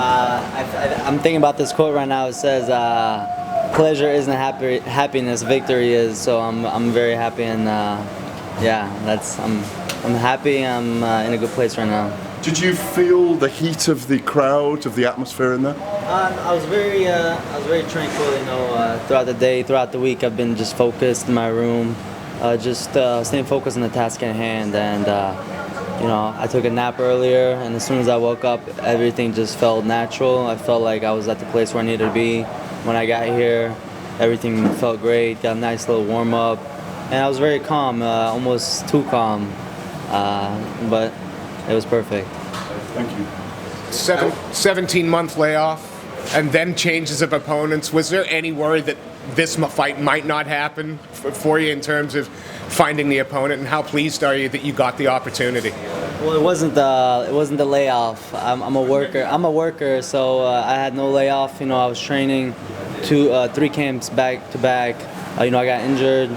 I'm thinking about this quote right now. It says, "Pleasure isn't happiness. Victory is." So I'm very happy, and yeah, I'm happy. I'm in a good place right now. Did you feel the heat of the crowd, of the atmosphere in there? I was very tranquil. Throughout the day, throughout the week, I've been just focused in my room, just staying focused on the task at hand. And I took a nap earlier, and as soon as I woke up, everything just felt natural. I felt like I was at the place where I needed to be. When I got here, everything felt great. Got a nice little warm up, and I was very calm, almost too calm, but it was perfect. Thank you. 17-month layoff, and then changes of opponents. Was there any worry that this fight might not happen for you in terms of finding the opponent, and how pleased are you that you got the opportunity? Well, it wasn't the layoff. I'm a worker. So I had no layoff. I was training 3 camps back to back. I got injured,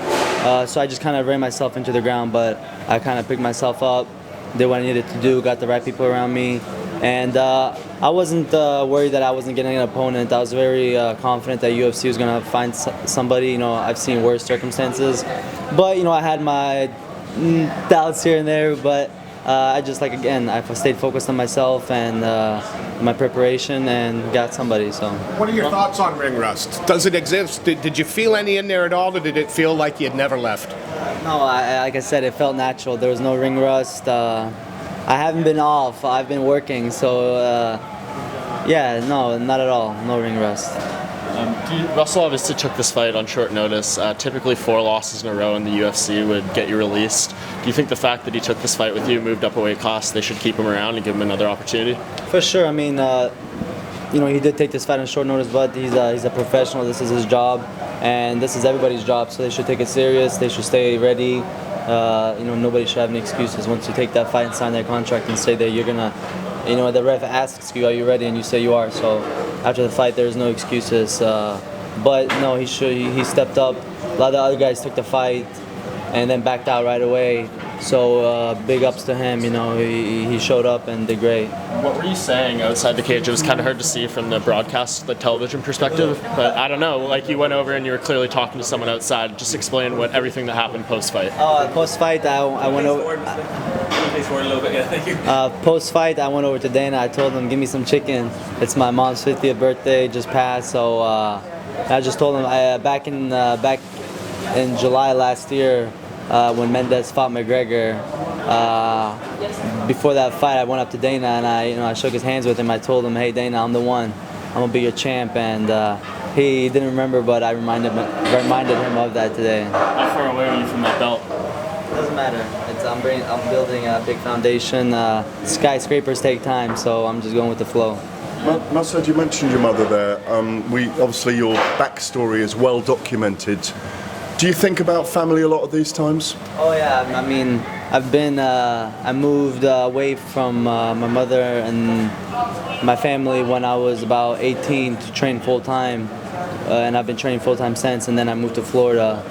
so I just kind of ran myself into the ground. But I kind of picked myself up, did what I needed to do, got the right people around me, and I wasn't worried that I wasn't getting an opponent. I was very confident that UFC was going to find somebody. I've seen worse circumstances, but I had my doubts here and there. But I just I stayed focused on myself and my preparation and got somebody. So. What are your thoughts on ring rust? Does it exist? Did you feel any in there at all, or did it feel like you had never left? No, like I said, it felt natural. There was no ring rust. I haven't been off. I've been working, so yeah, no, not at all. No ring rust. Russell obviously took this fight on short notice. Typically 4 losses in a row in the UFC would get you released. Do you think the fact that he took this fight with you, moved up a weight class, they should keep him around and give him another opportunity? For sure. I mean, he did take this fight on short notice, but he's a professional. This is his job, and this is everybody's job, so they should take it serious. They should stay ready. Nobody should have any excuses. Once you take that fight and sign that contract and say that you're gonna, the ref asks you, are you ready, and you say you are. So after the fight, there's no excuses. But no, he stepped up. A lot of the other guys took the fight and then backed out right away. So big ups to him. He showed up and did great. What were you saying outside the cage? It was kind of hard to see from the broadcast, the television perspective. But I don't know. Like, you went over and you were clearly talking to someone outside. Just explain everything that happened post-fight. Post-fight, I went over. Post-fight, I went over to Dana. I told him, give me some chicken. It's my mom's 50th birthday, just passed. So I just told him back in July last year. When Mendes fought McGregor, before that fight, I went up to Dana and I shook his hands with him. I told him, "Hey Dana, I'm the one. I'm gonna be your champ." And he didn't remember, but I reminded him of that today. How far away are you from that belt? Doesn't matter. I'm building a big foundation. Skyscrapers take time, so I'm just going with the flow. Mirsad, you mentioned your mother there. Obviously your backstory is well documented. Do you think about family a lot of these times? Oh yeah, I mean, I moved away from my mother and my family when I was about 18 to train full time, and I've been training full time since. And then I moved to Florida,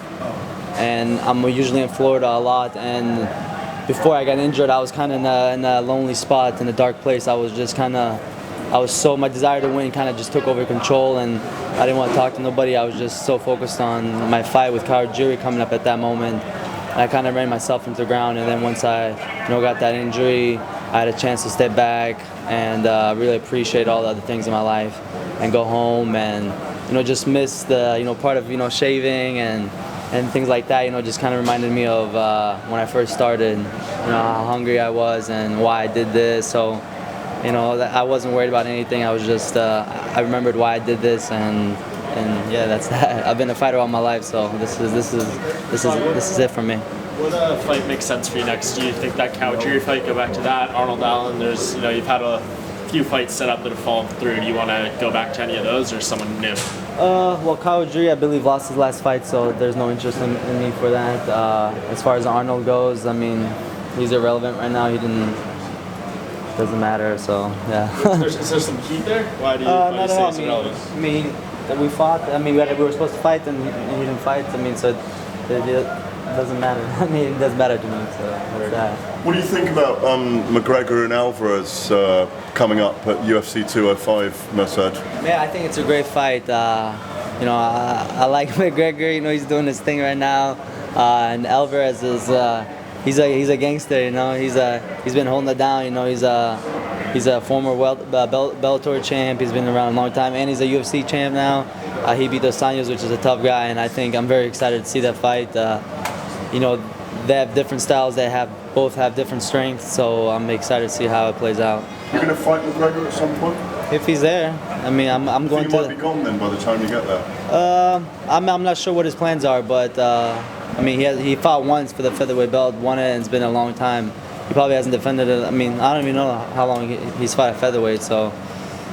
and I'm usually in Florida a lot. And before I got injured, I was kind of in a lonely spot, in a dark place. My desire to win kind of just took over control, and I didn't want to talk to nobody. I was just so focused on my fight with Kawajiri coming up at that moment. And I kind of ran myself into the ground, and then once I got that injury, I had a chance to step back and really appreciate all the other things in my life and go home and just miss the part of shaving and things like that. Just kind of reminded me of when I first started, how hungry I was and why I did this. So I wasn't worried about anything. I was just I remembered why I did this, and yeah, that's that. I've been a fighter all my life, so this is it for me. What fight makes sense for you next? Do you think that Kawajiri fight, go back to that? Arnold Allen, there's you've had a few fights set up that have fallen through. Do you want to go back to any of those, or someone new? Well, Kawajiri, I believe, lost his last fight, so there's no interest in me for that. As far as Arnold goes, I mean, he's irrelevant right now. Doesn't matter, so yeah. Is there some heat there? Why do you say it's irrelevant? I mean, we fought. I mean, we were supposed to fight, and he didn't fight. I mean, so doesn't matter. I mean, it doesn't matter to me. So that's that. What do you think about McGregor and Alvarez coming up at UFC 205, Mirsad? Yeah, I think it's a great fight. You know, I like McGregor. You know, he's doing his thing right now, and Alvarez is he's a gangster. You know, he's been holding it down. You know, he's a former Bellator champ. He's been around a long time, and he's a UFC champ now. He beat Dos Anjos, which is a tough guy, and I think I'm very excited to see that fight. You know, they have different styles. They both have different strengths, so I'm excited to see how it plays out. You're going to fight McGregor at some point? If he's there, I mean, I'm going to. You might be gone then by the time you get there. I'm not sure what his plans are, but I mean, he fought once for the featherweight belt, won it, and it's been a long time. He probably hasn't defended it. I mean, I don't even know how long he's fought at featherweight, so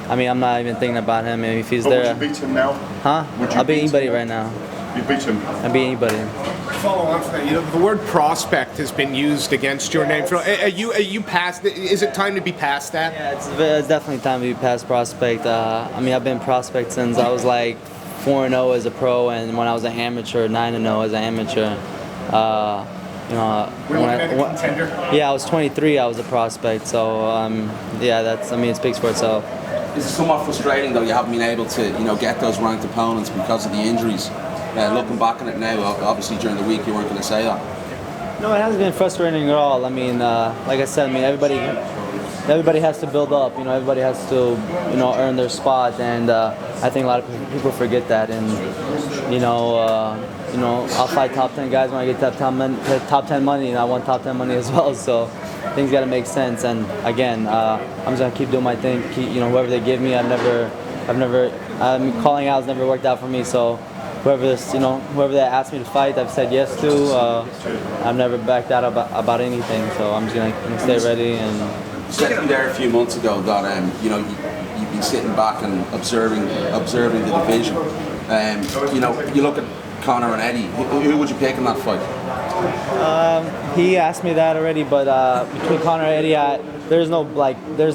I mean, I'm not even thinking about him. If he's there, would you beat him now? Huh? I'll beat anybody right now. You beat him? I'll beat anybody. Follow on from that, you know, the word prospect has been used against your name. Are you past? Is it time to be past that? Yeah, it's definitely time to be past prospect. I mean, I've been prospect since I was like 4-0 as a pro, and when I was an amateur, 9-0 as an amateur. You know, yeah, I was 23. I was a prospect. So yeah, I mean, it speaks for itself. Is it somewhat frustrating though you haven't been able to, you know, get those ranked opponents because of the injuries? Looking back on it now, obviously during the week you weren't going to say that. No, it hasn't been frustrating at all. I mean, like I said, I mean, everybody has to build up. You know, everybody has to, you know, earn their spot, and I think a lot of people forget that. And you know, I'll fight top 10 guys when I get top 10 money, and I want top 10 money as well. So things got to make sense. And again, I'm just gonna keep doing my thing. You know, whoever they give me, I mean, calling out has never worked out for me. So whoever they asked me to fight, I've said yes to. I've never backed out about anything. So I'm just gonna stay ready. And you said to me there a few months ago that you know you've been sitting back and observing the division. You know, you look at Conor and Eddie. Who would you pick in that fight? He asked me that already, but between Conor and Eddie, there's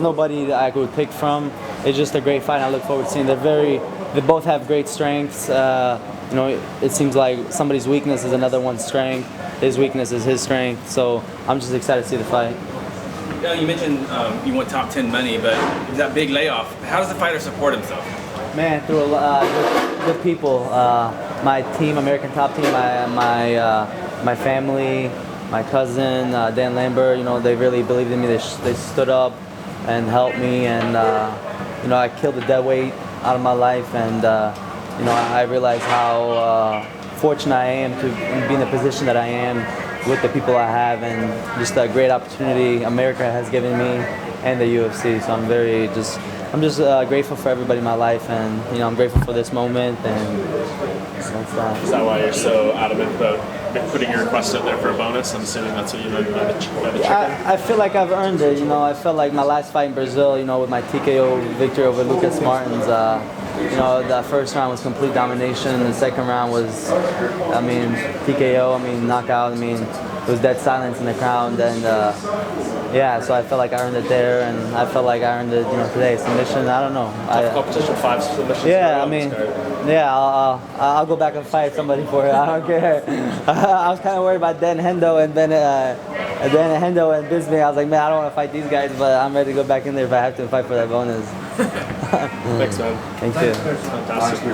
nobody that I could pick from. It's just a great fight. I look forward to seeing. They both have great strengths. You know, it seems like somebody's weakness is another one's strength. His weakness is his strength. So I'm just excited to see the fight. You mentioned you want top 10 money, but that big layoff. How does the fighter support himself? Man, through a lot good people. My team, American Top Team, my family, my cousin, Dan Lambert, you know, they really believed in me. They stood up and helped me, and you know, I killed the dead weight out of my life, and you know, I realized how fortunate I am to be in the position that I am with the people I have, and just a great opportunity America has given me and the UFC. So I'm just grateful for everybody in my life, and you know, I'm grateful for this moment, and that's that. Is that why you're so adamant about putting your request out there for a bonus? I'm assuming that's what you meant by the chicken. I feel like I've earned it. You know, I felt like my last fight in Brazil, you know, with my TKO victory over Lucas Martins. You know, the first round was complete domination. The second round was, I mean, TKO. I mean, knockout. I mean, it was dead silence in the crowd, and yeah, so I felt like I earned it there, and I felt like I earned it, you know, today. Submission, I don't know. Tough competition, 5 submissions. Yeah, I mean, yeah, I'll go back and fight somebody for it. I don't care. I was kind of worried about Dan Hendo and then Hendo and Bisping. I was like, man, I don't want to fight these guys, but I'm ready to go back in there if I have to fight for that bonus. Thanks, man. Thank you. Fantastic.